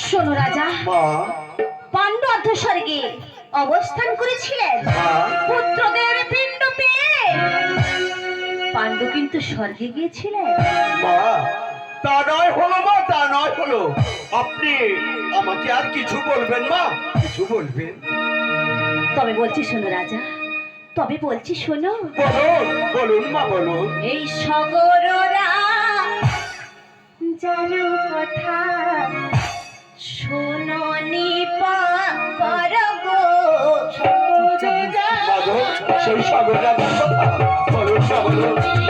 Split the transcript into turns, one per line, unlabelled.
শোনো রাজা, পাণ্ডু অধঃস্বর্গে অবস্থান করেছিলেন পুত্রদের পিণ্ড পেয়ে। পাণ্ডু কিন্তু স্বর্গে গিয়েছিলেন।
তা নয় হলো মা, তা নয় হলো। আপনি আমাকে আর কিছু বলবেন মা, কিছু বলবেন?
তবে বলছি শোনো রাজা, তবে বলছি শোনো।
বলুন বলুন মা বলুন।
এই সগররা জানো কথা শোনি পারগো
সেই সাগররা কথা বলুন।